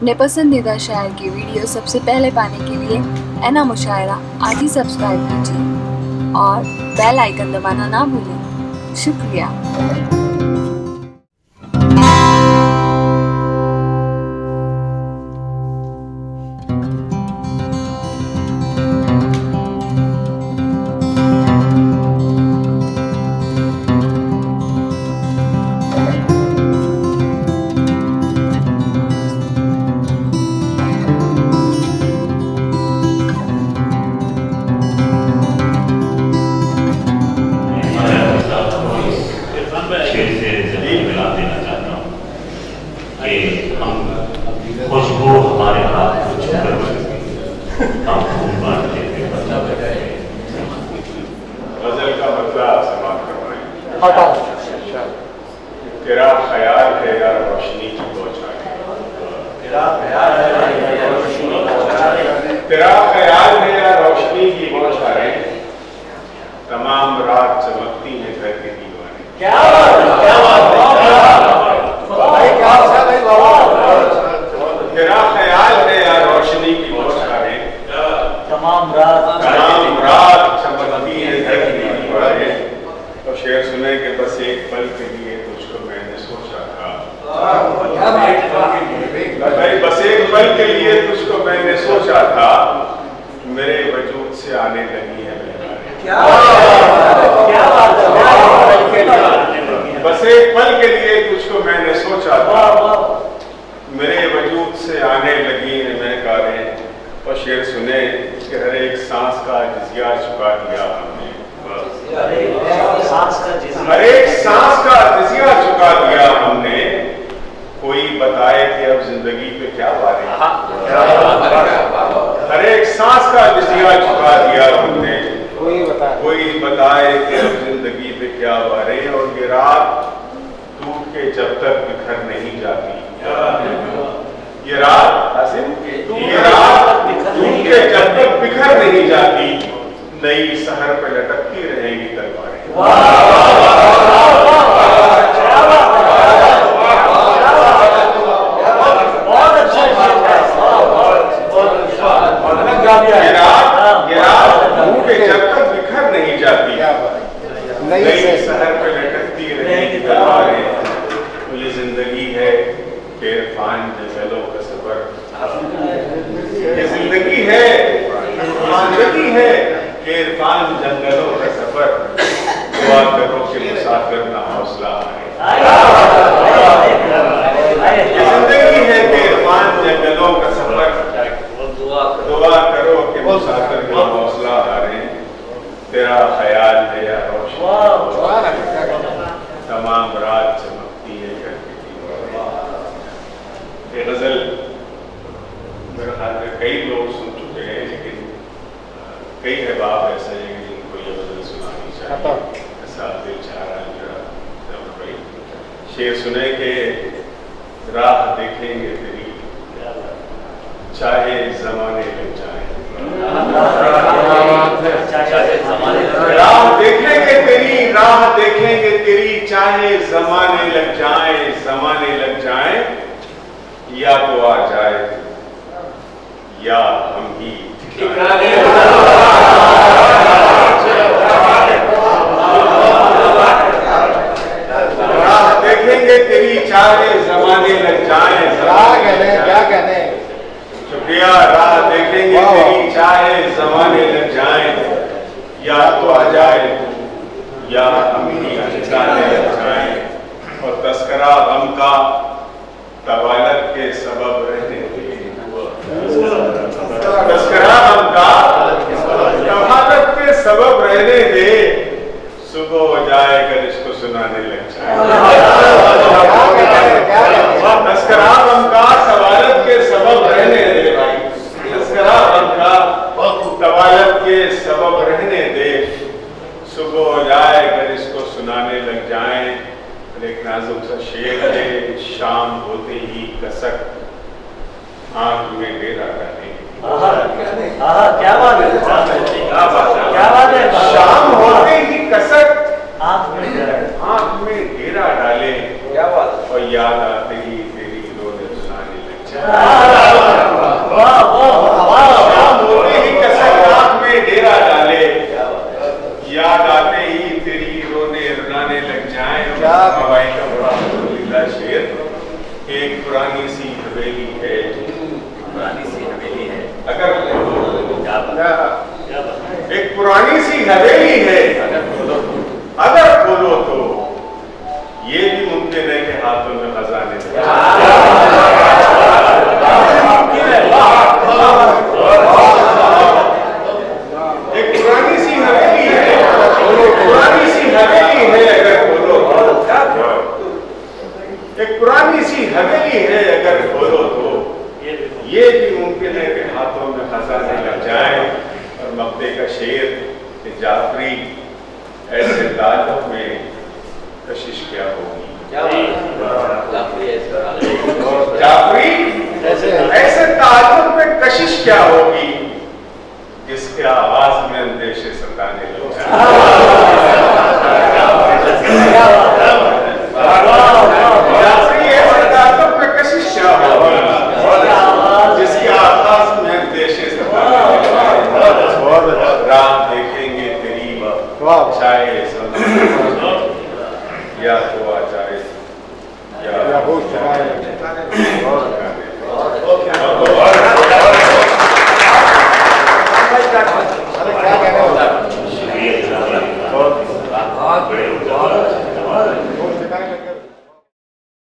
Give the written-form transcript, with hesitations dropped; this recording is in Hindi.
अपने पसंदीदा शायर की वीडियो सबसे पहले पाने के लिए एना मुशायरा आज ही सब्सक्राइब कीजिए और बेल आइकन दबाना ना भूलें। शुक्रिया। खुशबू हमारे हाथ को छूकर हम खून बांटते हुए गजल का मतलब आप समाप्त करवाएं। तेरा ख्याल है यार रोशनी की बौछारें, तेरा ख्याल है यार रोशनी की बौछारें, तमाम रात चमकती हैं घर के दीवाने। क्या तेरा ख्याल है यार रोशनी की बौछारें, तमाम रात चमकती है घर की दीवारें। तो शेर सुने कि बस एक पल के लिए तुझको मैंने सोचा था, बस एक पल के लिए तुझको मैंने सोचा था, मेरे वजूद से आने लगी है बस एक पल के लिए तुझको मैंने सोचा था, मेरे वजूद से आने लगी है महकारें। और शेर सुने कि हर एक सांस का जिज़िया चुका दिया हमने, हर एक सांस का जिज़िया चुका दिया हमने। कोई बताए कि अब जिंदगी पे क्या वारे, हर एक सांस का जिज़िया चुका दिया हमने। कोई बताए कि अब जिंदगी पे क्या वारे। और ये रात टूट के जब तक बिखर नहीं जाती, ये रात टूट के जब तक बिखर नहीं जाती, नई सहर पे लटकती रहेगी तलवारें। ये रात टूट के जब तक बिखर नहीं जाती, नई सहर पे लटकती रहेगी तलवारें। तो ये जिंदगी है बेरफान जंगलों का सफर, ये जिंदगी है बेरफान जंगलों का सफर। दुआ करो कि मुसाफिर ना हौसला आए, ये जिंदगी है बेरफान जंगलों का सफर। दुआ करो कि मुसाफिर का हौसला हारे। तेरा ख्याल है या रोशनी, तमाम रात चमकती है घर की दीवारें। ये गजल मेरे ख्याल में कई लोग सुन चुके हैं, लेकिन कई अहबाब ऐसे हैं जिनको ये गजल सुनानी चाहिए। ऐसा दिल चाह रहा है मेरा भाई। शेर सुने के राह देखेंगे तेरी चाहे जमाने लग जाए, राह देखेंगे तेरी चाहे जमाने लग जाए, या तो आ जाए या हम ही राह देखेंगे तेरी चाहे जमाने लग जाए। क्या कहने शुक्रिया। राह देखेंगे तेरी चाहे जमाने लग जाए, या तो आ जाए या हम ही जाने लग जाए। और तस्करा गम का तवालत के सबब रहने दे, तस्करा गम का तवालत के सबब रहने दे, सुबह हो जाए अगर इसको सुनाने लग जाए। तस्करा गम का तवालत के सबब रहने दे, तस्करा गम का तवालत के सबब रहने दे, सुबह हो जाए अगर इसको सुनाने लग जाए। एक नाजुक सा शेर है, शाम होते ही कसक आंख में डेरा डाले। क्या बात है। शाम होते ही कसक आंख में डेरा डाले। क्या बात। और याद आते ही तेरी रोने सुनाने लग जाए। हवेली है, पुरानी सी हवेली है। अगर क्या बात है? एक पुरानी सी हवेली है, अगर खोलो तो ये भी मुमकिन है कि हाथों में खजाने एक पुरानी सी हवेली है, पुरानी सी हवेली है अगर खोलो, एक पुरानी सी हवेली है अगर खोलो तो ये भी मुमकिन है कि हाथों में खजाने लग जाए। और मक्ते का शेर कि जाफरी ऐसे ताल्लुक में कशिश क्या होगी, जाफरी ऐसे ताल्लुक में कशिश क्या होगी जिसके आवाज में अंदेशे सताने लग जाए। जाफरी ऐसे ताल्लुक में कशिश क्या होगी जिसके आवाज में अंदेशे सताने लग जाए। रात देखेंगे तेरी चाहे या तो आ जाए या हो जाए।